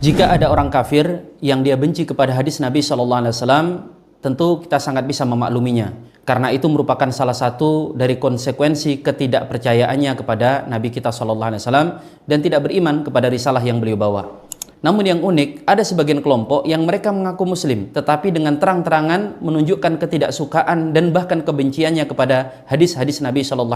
Jika ada orang kafir yang dia benci kepada hadis Nabi SAW, tentu kita sangat bisa memakluminya. Karena itu merupakan salah satu dari konsekuensi ketidakpercayaannya kepada Nabi kita SAW dan tidak beriman kepada risalah yang beliau bawa. Namun yang unik, ada sebagian kelompok yang mereka mengaku muslim, tetapi dengan terang-terangan menunjukkan ketidaksukaan dan bahkan kebenciannya kepada hadis-hadis Nabi SAW.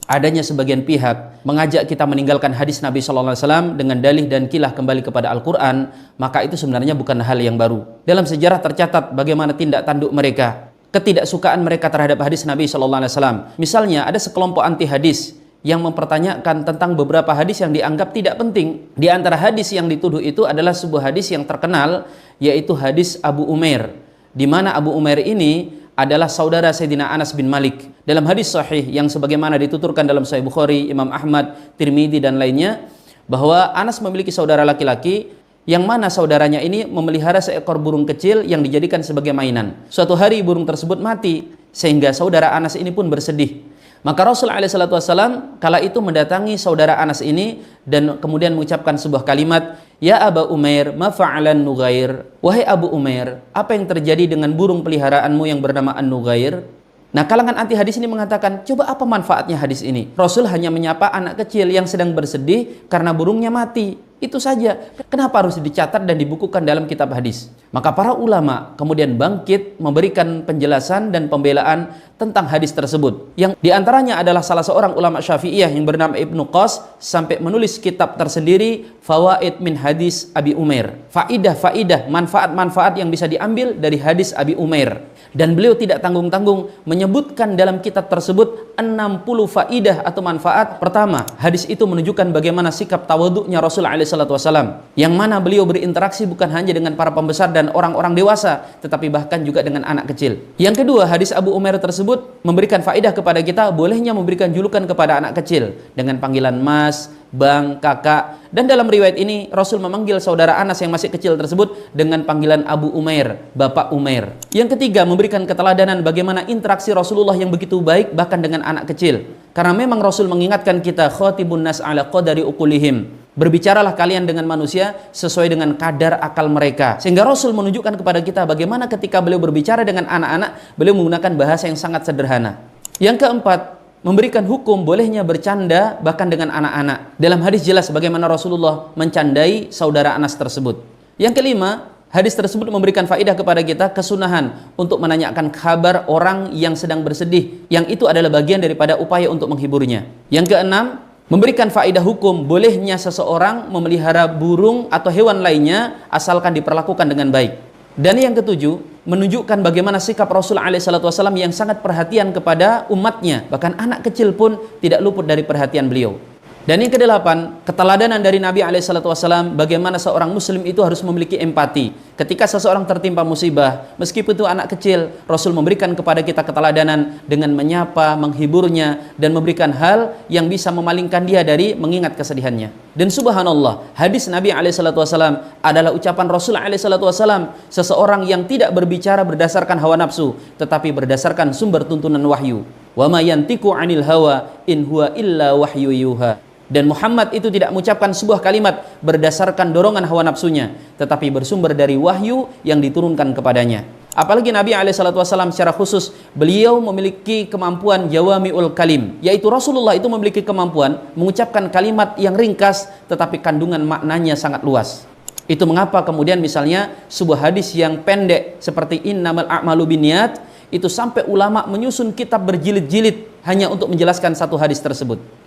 Adanya sebagian pihak mengajak kita meninggalkan hadis Nabi SAW dengan dalih dan kilah kembali kepada Al-Quran, maka itu sebenarnya bukan hal yang baru. Dalam sejarah tercatat bagaimana tindak tanduk mereka, ketidaksukaan mereka terhadap hadis Nabi SAW. Misalnya ada sekelompok anti hadis yang mempertanyakan tentang beberapa hadis yang dianggap tidak penting. Di antara hadis yang dituduh itu adalah sebuah hadis yang terkenal, yaitu hadis Abu Umair, di mana Abu Umair ini adalah saudara Sayyidina Anas bin Malik. Dalam hadis sahih yang sebagaimana dituturkan dalam Sahih Bukhari, Imam Ahmad, Tirmidzi dan lainnya, bahwa Anas memiliki saudara laki-laki yang mana saudaranya ini memelihara seekor burung kecil yang dijadikan sebagai mainan. Suatu hari burung tersebut mati, sehingga saudara Anas ini pun bersedih. Maka Rasul SAW kala itu mendatangi saudara Anas ini dan kemudian mengucapkan sebuah kalimat, "Ya Aba Umair, ma fa'alan Nughair?" Wahai Abu Umair, apa yang terjadi dengan burung peliharaanmu yang bernama An-Nughair? Nah, kalangan anti hadis ini mengatakan, coba apa manfaatnya hadis ini? Rasul hanya menyapa anak kecil yang sedang bersedih karena burungnya mati. Itu saja. Kenapa harus dicatat dan dibukukan dalam kitab hadis? Maka para ulama kemudian bangkit memberikan penjelasan dan pembelaan tentang hadis tersebut. Yang diantaranya adalah salah seorang ulama Syafi'iyah yang bernama Ibnu Qas sampai menulis kitab tersendiri, Fawaid min Hadis Abi Umair. Faidah-faidah, manfaat-manfaat yang bisa diambil dari hadis Abi Umair. Dan beliau tidak tanggung-tanggung menyebutkan dalam kitab tersebut 60 faidah atau manfaat. Pertama, hadis itu menunjukkan bagaimana sikap tawadhu'nya Rasul SAW, yang mana beliau berinteraksi bukan hanya dengan para pembesar dan orang-orang dewasa, tetapi bahkan juga dengan anak kecil. Yang kedua, hadis Abu Umair tersebut memberikan faidah kepada kita bolehnya memberikan julukan kepada anak kecil dengan panggilan mas, bang, kakak. Dan dalam riwayat ini Rasul memanggil saudara Anas yang masih kecil tersebut dengan panggilan Abu Umair, Bapak Umair. Yang ketiga, memberikan keteladanan bagaimana interaksi Rasulullah yang begitu baik bahkan dengan anak kecil. Karena memang Rasul mengingatkan kita, khatibun nas ala qadari uqulihim. Berbicaralah kalian dengan manusia sesuai dengan kadar akal mereka. Sehingga Rasul menunjukkan kepada kita bagaimana ketika beliau berbicara dengan anak-anak, beliau menggunakan bahasa yang sangat sederhana. Yang keempat, memberikan hukum bolehnya bercanda bahkan dengan anak-anak. Dalam hadis jelas bagaimana Rasulullah mencandai saudara Anas tersebut. Yang kelima, hadis tersebut memberikan faedah kepada kita kesunahan untuk menanyakan kabar orang yang sedang bersedih, yang itu adalah bagian daripada upaya untuk menghiburnya. Yang keenam, memberikan faedah hukum bolehnya seseorang memelihara burung atau hewan lainnya asalkan diperlakukan dengan baik. Dan yang ketujuh, menunjukkan bagaimana sikap Rasul SAW yang sangat perhatian kepada umatnya. Bahkan anak kecil pun tidak luput dari perhatian beliau. Dan yang kedelapan, keteladanan dari Nabi SAW bagaimana seorang muslim itu harus memiliki empati. Ketika seseorang tertimpa musibah, meskipun itu anak kecil, Rasul memberikan kepada kita keteladanan dengan menyapa, menghiburnya, dan memberikan hal yang bisa memalingkan dia dari mengingat kesedihannya. Dan subhanallah, hadis Nabi SAW adalah ucapan Rasul SAW, seseorang yang tidak berbicara berdasarkan hawa nafsu, tetapi berdasarkan sumber tuntunan wahyu. Wa ma yantiqu 'anil hawa in huwa illa wahyu yuha. Dan Muhammad itu tidak mengucapkan sebuah kalimat berdasarkan dorongan hawa nafsunya, tetapi bersumber dari wahyu yang diturunkan kepadanya. Apalagi Nabi SAW secara khusus, beliau memiliki kemampuan jawami'ul kalim, yaitu Rasulullah itu memiliki kemampuan mengucapkan kalimat yang ringkas, tetapi kandungan maknanya sangat luas. Itu mengapa kemudian misalnya sebuah hadis yang pendek seperti innamal a'malu binniyat, itu sampai ulama menyusun kitab berjilid-jilid hanya untuk menjelaskan satu hadis tersebut.